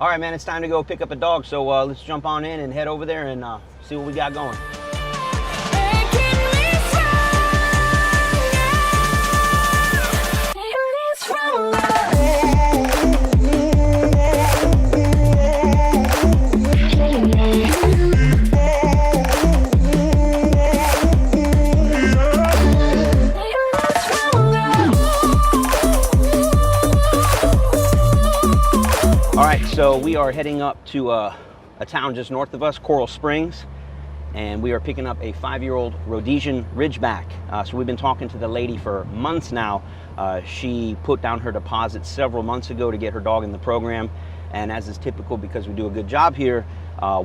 All right, man, it's time to go pick up a dog. So let's jump on in and head over there and see what we got going. All right, so we are heading up to a town just north of us, Coral Springs, and we are picking up a 5-year-old Rhodesian Ridgeback. So we've been talking to the lady for months now. She put down her deposit several months ago to get her dog in the program, and as is typical because we do a good job here,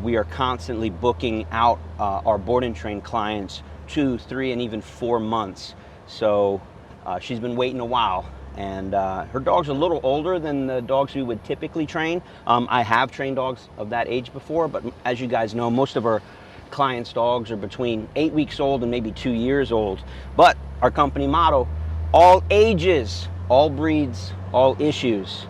we are constantly booking out our board and train clients 2, 3, and even 4 months. So she's been waiting a while. And her dog's a little older than the dogs we would typically train. I have trained dogs of that age before, but as you guys know, most of our clients' dogs are between 8 weeks old and maybe 2 years old. But our company motto, all ages, all breeds, all issues.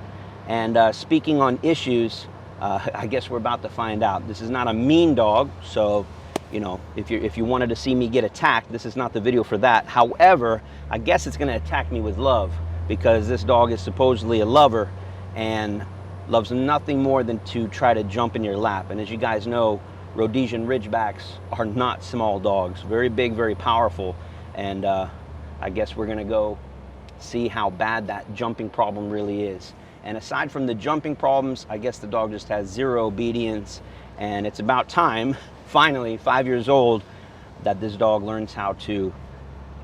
And speaking on issues, I guess we're about to find out. This is not a mean dog, so you know, if you wanted to see me get attacked, this is not the video for that. However, I guess it's gonna attack me with love, because this dog is supposedly a lover and loves nothing more than to try to jump in your lap. And as you guys know, Rhodesian Ridgebacks are not small dogs. Very big, very powerful. And I guess we're gonna go see how bad that jumping problem really is. And aside from the jumping problems, I guess the dog just has zero obedience. And it's about time, finally, 5 years old, that this dog learns how to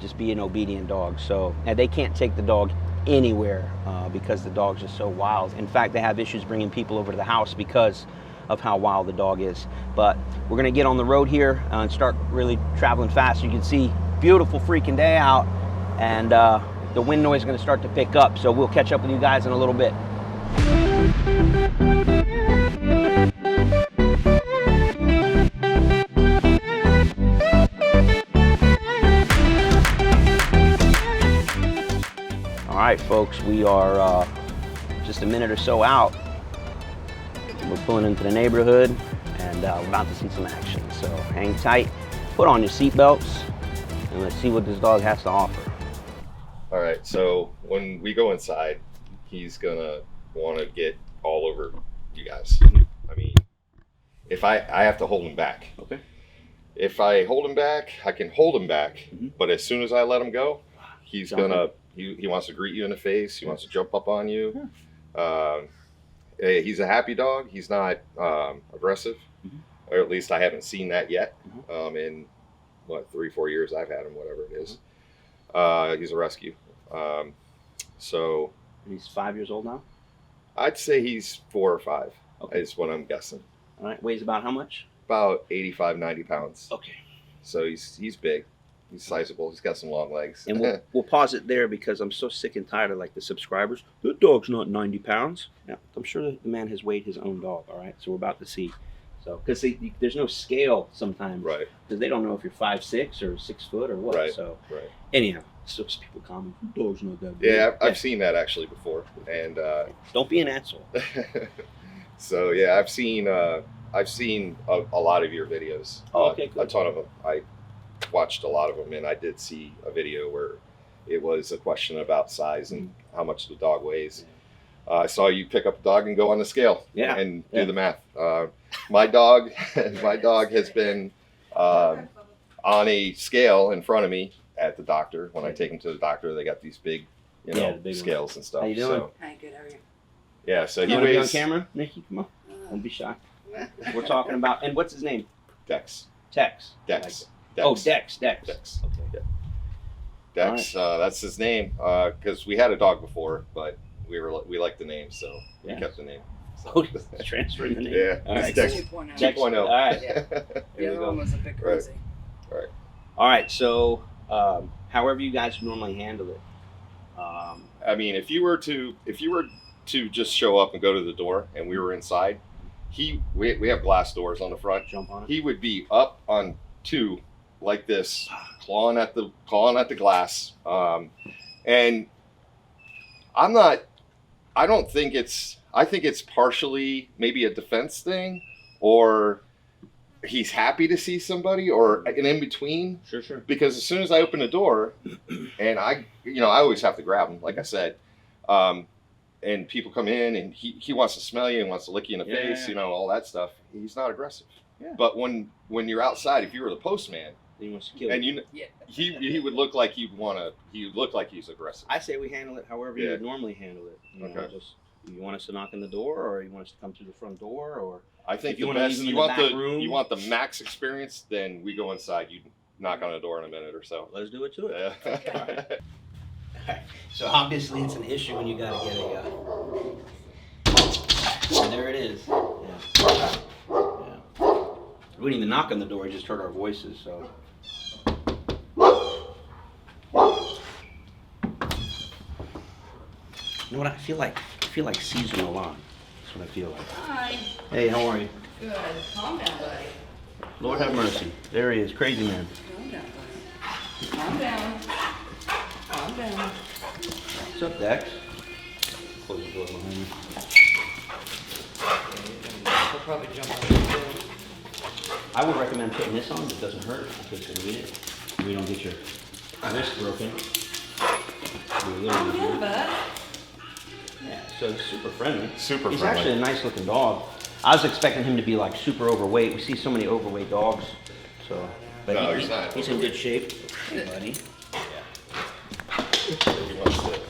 just be an obedient dog. So, and they can't take the dog anywhere because the dog's just so wild. In fact, they have issues bringing people over to the house because of how wild the dog is. But we're gonna get on the road here and start really traveling fast. You can see beautiful freaking day out, and the wind noise is gonna start to pick up. So we'll catch up with you guys in a little bit. All right, folks, we are just a minute or so out. We're pulling into the neighborhood, and we're about to see some action. So hang tight, put on your seatbelts, and let's see what this dog has to offer. All right, so when we go inside, he's gonna want to get all over you guys. I mean, if I have to hold him back. Okay. If I hold him back, I can hold him back, but as soon as I let him go, he's gonna. He wants to greet you in the face. He wants to jump up on you. He's a happy dog. He's not aggressive, or at least I haven't seen that yet. In what, 3-4 years I've had him, whatever it is. He's a rescue. So he's 5 years old now? I'd say he's 4 or 5. Okay. Is what I'm guessing. All right. Weighs about how much? About 85, 90 pounds. Okay. So he's big. He's sizable. He's got some long legs. And we'll pause it there because I'm so sick and tired of like the subscribers. The dog's not 90 pounds. Yeah, I'm sure the man has weighed his own dog. All right, so we're about to see. So because there's no scale sometimes, right? Because they don't know if you're 5'6" or 6 foot or what. Right. So right. Anyhow, so people comment, the dog's not that big. Yeah, I've seen that actually before, and don't be an asshole. So yeah, I've seen a lot of your videos. Oh, okay, good. A ton of them. I watched a lot of them, and I did see a video where it was a question about size and how much the dog weighs. I saw you pick up a dog and go on the scale and do the math. My dog has been on a scale in front of me at the doctor. When I take him to the doctor, they got these big, big scales and stuff. How you doing? Hi, good. How are you? Yeah, so he weighs. weighs. On camera, Nikki, come on. Don't be shy. We're talking about, and what's his name? Dex. Dex. Dex. Oh, Dex. Dex. Okay. Yeah. Dex. Right. That's his name. Because we had a dog before, but we liked the name, so we kept the name. So. Oh, transferring the name. Yeah. All right. Dex 2.0. All right. Yeah. The other one was a bit crazy. Right. All right. So, however you guys normally handle it. I mean, if you were to just show up and go to the door, and we were inside, we have glass doors on the front. Jump on it. He would be up on 2 like this, clawing at the glass, and I I think it's partially maybe a defense thing, or he's happy to see somebody, or an in between. Sure. Because as soon as I open the door, and I always have to grab him, like I said, and people come in, and he wants to smell you and wants to lick you in the face, all that stuff. He's not aggressive. Yeah. But when you're outside, if you were the postman, he wants to kill and you. He would look like he would look like he's aggressive. I say we handle it however you would normally handle it. Okay. Just you want us to knock on the door, or you want us to come through the front door, or I think if you the want best to leave you him in the back room. You want the max experience, then we go inside. You knock on the door in a minute or so. Let's do it to it. Yeah. Okay. So obviously it's an issue when you got to get and there it is. Yeah. We didn't even knock on the door; we just heard our voices. So. You know what I feel like? I feel like Caesar Milan. That's what I feel like. Hi. Hey, how are you? Good. Calm down, buddy. Lord have mercy. There he is, crazy man. Calm down, buddy. Calm down. Calm down. What's up, Dex? Close the door behind you. He'll probably jump on the door. I would recommend putting this on. It doesn't hurt in case you need it. We don't get your wrist broken. Bud. Yeah, so he's super friendly. Super He's friendly. actually a nice looking dog. I was expecting him to be like super overweight. We see so many overweight dogs. So, but No, he's not. He's in good shape. Hey, buddy. He wants to-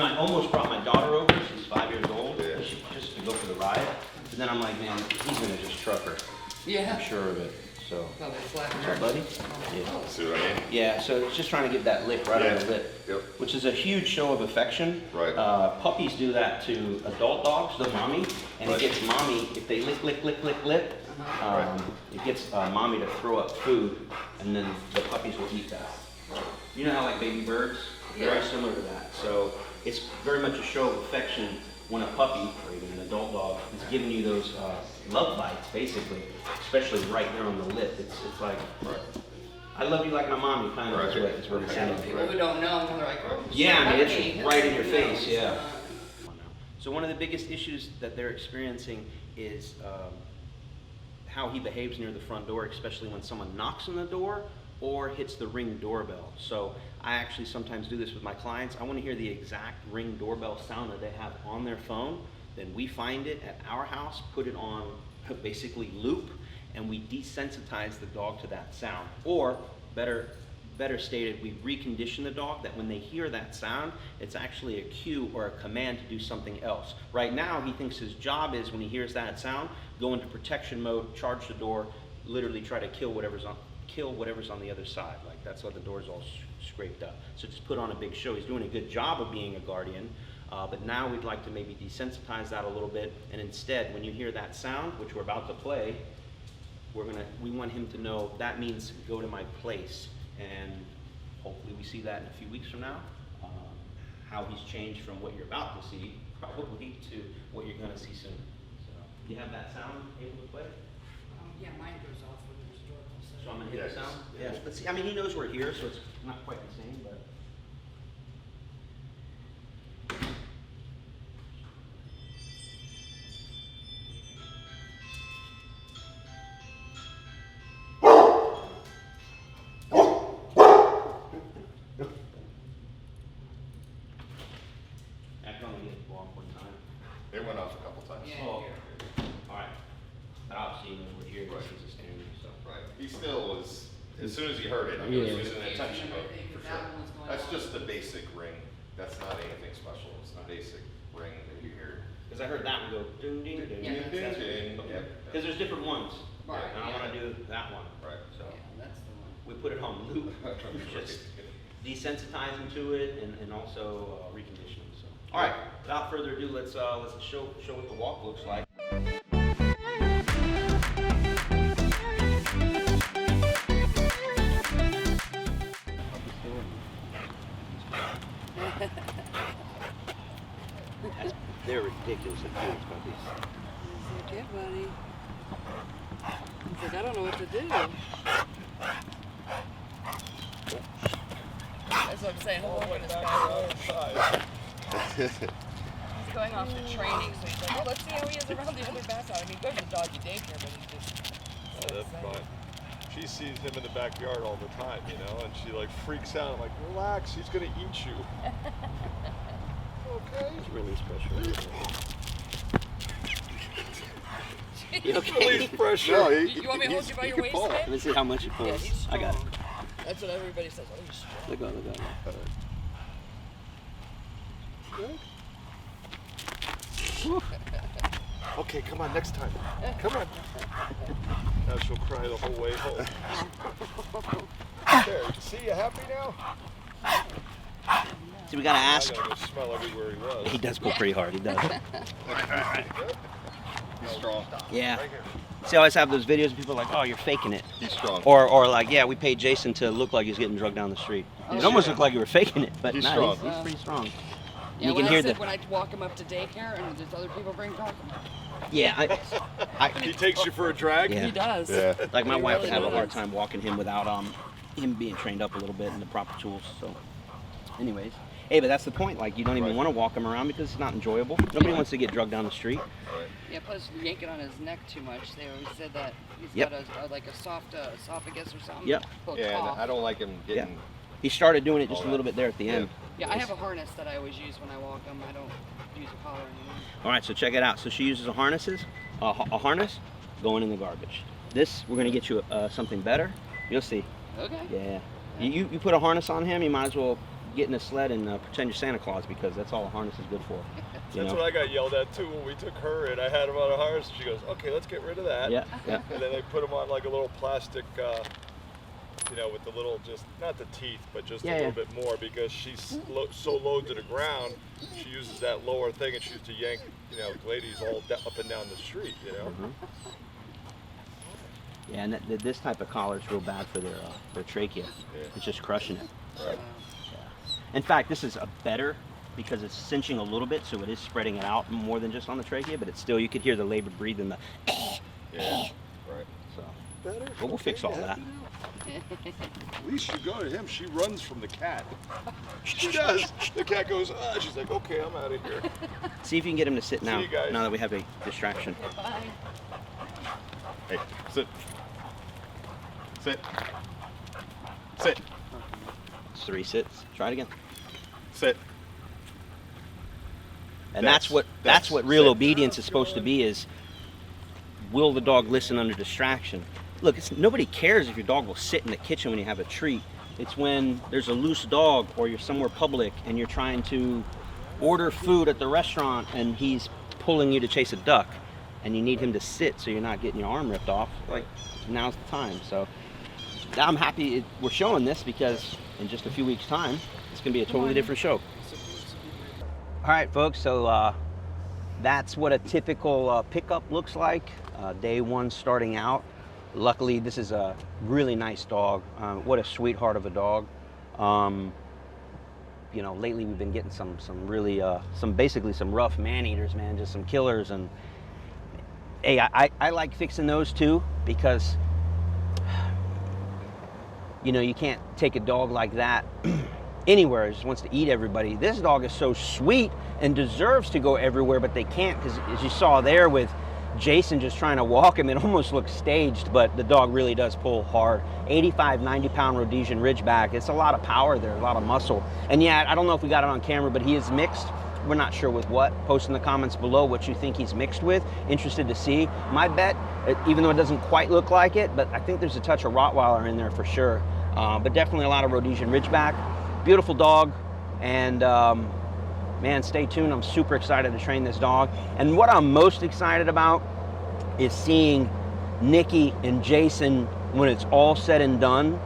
I almost brought my daughter over. She's 5 years old. Yeah. Just to go for the ride. But then I'm like, man, he's gonna just truck her. Yeah. I'm sure of it. So, Probably flatten what's up, her. buddy? Yeah. See what I mean? Yeah, so it's just trying to get that lick right on the lip, Yep. which is a huge show of affection. Right. Puppies do that to adult dogs, the mommy, and Right. it gets mommy, if they lick, Right. it gets mommy to throw up food, and then the puppies will eat that. You know how like baby birds? Very Yeah. similar to that. So it's very much a show of affection when a puppy, or even an adult dog, is giving you those love bites, basically, especially right there on the lip. It's like, Right. I love you like my mommy, kind of, Right. is what it's Yeah, saying. people who don't know, they're like, oh, Yeah, I mean, it's shit, right in your buddy. face, yeah. So one of the biggest issues that they're experiencing is how he behaves near the front door, especially when someone knocks on the door or hits the Ring doorbell. So I actually sometimes do this with my clients. I want to hear the exact Ring doorbell sound that they have on their phone. Then we find it at our house, put it on basically loop, and we desensitize the dog to that sound. Or better stated, we recondition the dog that when they hear that sound, it's actually a cue or a command to do something else. Right now, he thinks his job is, when he hears that sound, go into protection mode, charge the door, literally try to kill whatever's on the other side. Like, that's why the door's all scraped up. So just put on a big show. He's doing a good job of being a guardian, but now we'd like to maybe desensitize that a little bit, and instead, when you hear that sound, which we're about to play, we want him to know that means go to my place. And hopefully we see that in a few weeks from now, how he's changed from what you're about to see, probably, to what you're going to see soon. So, do you have that sound able to play? Yeah, mine goes off when there's a doorbell. So I'm going to hit the Yes. sound? Yeah. Let's see. I mean, he knows we're here, so it's not quite the same, but. I can only get it off one time. It went off a couple times. Yeah. Oh, all right. But obviously, when we're here, Right. this is a standard, so. Right. He still was, as soon as he heard it, he was in attention mode, for sure. That's just the basic ring. That's not anything special. It's the basic ring that you hear. Because I heard that one go ding ding ding Yeah, ding that's ding. Yep. Okay. Because there's different ones. Right, And I yeah. want to do that one. Right. So Yeah, that's the one. we put it on loop, just desensitize him to it, and also recondition him. So all right. Without further ado, let's show what the walk looks like. They're ridiculously cute puppies. He's like, yeah, buddy. He's like, I don't know what to do. That's what I'm saying. Hold on for this guy. He's like, going off to training, so he's like, oh, let's see how he is around the other bats. I mean, he goes to doggy daycare, but he's just. Oh, that's fine. She sees him in the backyard all the time, you know, and she like freaks out. I'm like, relax, he's gonna eat you. Okay. It's really special. You okay? Release pressure. No, You want me to hold you by your waist, pull. babe? Let me see how much he Yeah, pulls. he's strong. I got it. That's what everybody says. Oh, he's strong. Look on, look on. Okay, come on, next time. Come on. Now she'll cry the whole way home. There, see, you happy now? See, we gotta I ask. gotta go smell everywhere he was. He does pull pretty hard. He does. He's strong. Yeah. Right here. See, I always have those videos of people like, oh, you're faking it. He's strong. Or like, yeah, we paid Jason to look like he's getting drugged down the street. It almost looked like you were faking it, but He's no, strong. he's pretty strong. Yeah, You when can I hear said the. when I walk him up to daycare and there's other people bring dog, Yeah, He takes you for a drag? Yeah. he does. Yeah. like my He wife really would have a hard does. time walking him without him being trained up a little bit and the proper tools. So, anyways, hey, but that's the point. Like, you don't even want to walk him around because it's not enjoyable. Nobody wants to get drugged down the street. Yeah, plus yanking on his neck too much. They always said that he's Yep. got like a soft esophagus or something. Yep. He'll Yeah, cough. and I don't like him getting. He started doing it just a All little that. bit there at the end. Yeah, I have a harness that I always use when I walk him. I don't use a collar anymore. All right, so check it out. So she uses a harness going in the garbage. This, we're gonna get you something better. You'll see. Okay. Yeah. You put a harness on him, you might as well get in a sled and pretend you're Santa Claus because that's all a harness is good for. You That's know? what I got yelled at too when we took her in. I had him on a harness. She goes, okay, let's get rid of that. Yeah, yeah. And then they put him on like a little plastic, you know, with the little, just, not the teeth, but just Yeah, a little yeah. bit more because she's so low to the ground, she uses that lower thing and she used to yank, you know, ladies all up and down the street, you know? Yeah, and this type of collar is real bad for their trachea. Yeah. It's just crushing it. Right. In fact, this is a better because it's cinching a little bit, so it is spreading it out more than just on the trachea, but it's still, you could hear the labored breathing, the Yeah. Right. so. Better? But we'll fix all that. At least you go to him. She runs from the cat. She does. The cat goes, ah. She's like, okay, I'm out of here. See if you can get him to sit now, you guys. now that we have a distraction. Bye. Hey, sit. Sit. Sit. It's 3 sits. Try it again. Sit. And That's- that's what that's- real sit. obedience is supposed to be, is will the dog listen under distraction? Look, nobody cares if your dog will sit in the kitchen when you have a treat. It's when there's a loose dog or you're somewhere public and you're trying to order food at the restaurant and he's pulling you to chase a duck and you need him to sit so you're not getting your arm ripped off. Like, now's the time. So I'm happy we're showing this because in just a few weeks' time, it's going to be a totally different show. All right, folks, so that's what a typical pickup looks like. Day one starting out. Luckily, this is a really nice dog. What a sweetheart of a dog. You know, lately we've been getting some really, basically some rough man-eaters, man, just some killers. And hey, I like fixing those too because, you know, you can't take a dog like that anywhere. It just wants to eat everybody. This dog is so sweet and deserves to go everywhere, but they can't because, as you saw there with Jason just trying to walk him, it almost looks staged, but the dog really does pull hard. 85, 90-pound Rhodesian Ridgeback. It's a lot of power there, a lot of muscle. And yeah, I don't know if we got it on camera, but he is mixed. We're not sure with what. Post in the comments below what you think he's mixed with. Interested to see. My bet, even though it doesn't quite look like it, but I think there's a touch of Rottweiler in there for sure. But definitely a lot of Rhodesian Ridgeback. Beautiful dog. And man, stay tuned. I'm super excited to train this dog. And what I'm most excited about is seeing Nikki and Jason, when it's all said and done,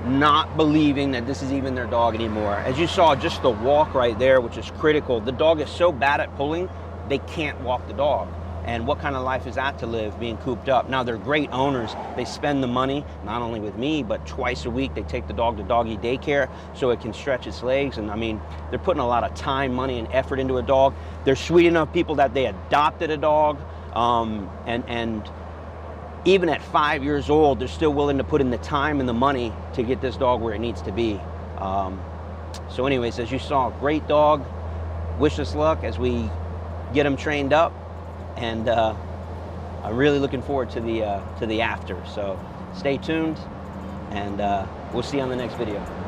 not believing that this is even their dog anymore. As you saw, just the walk right there, which is critical. The dog is so bad at pulling, they can't walk the dog. And what kind of life is that to live, being cooped up? Now, they're great owners. They spend the money, not only with me, but twice a week they take the dog to doggy daycare so it can stretch its legs. And I mean, they're putting a lot of time, money, and effort into a dog. They're sweet enough people that they adopted a dog. And even at 5 years old, they're still willing to put in the time and the money to get this dog where it needs to be. So anyways, as you saw, great dog. Wish us luck as we get them trained up, and I'm really looking forward to the after. So stay tuned, and we'll see you on the next video.